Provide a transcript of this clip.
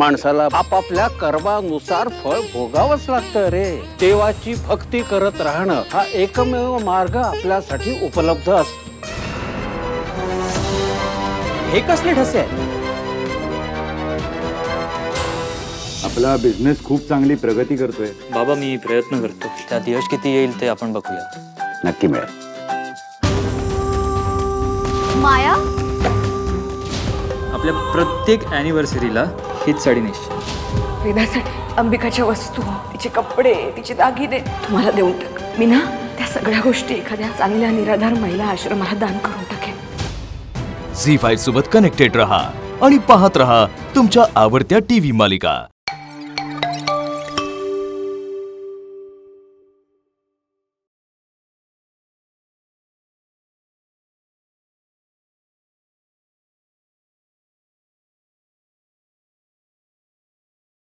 माणसाला आपापल्या कर्मानुसार फळ भोगावंच लागतं रे. देवाची भक्ती करत राहणं हा एकमेव मार्ग आपल्यासाठी उपलब्ध असतो. हे कसले ठसे आहे? आपला बिझनेस खूप चांगली प्रगती करतोय. बाबा मी प्रयत्न करतो. त्यात यश किती येईल ते आपण बघूया. नक्की मिळेल. माया, आपल्या प्रत्येक अॅनिव्हर्सरीला हीच साडी नेसते. वेदासाठी अंबिकाच्या वस्तू, तिचे कपडे, तिचे दागिने तुम्हाला देऊन टाक. मी ना त्या सगळ्या गोष्टी एखाद्या चांगल्या निराधार महिला आश्रमाला दान करून टाकेन. झी5 सोबत कनेक्टेड रहा आणि पाहत रहा तुमच्या आवडत्या टीव्ही मालिका.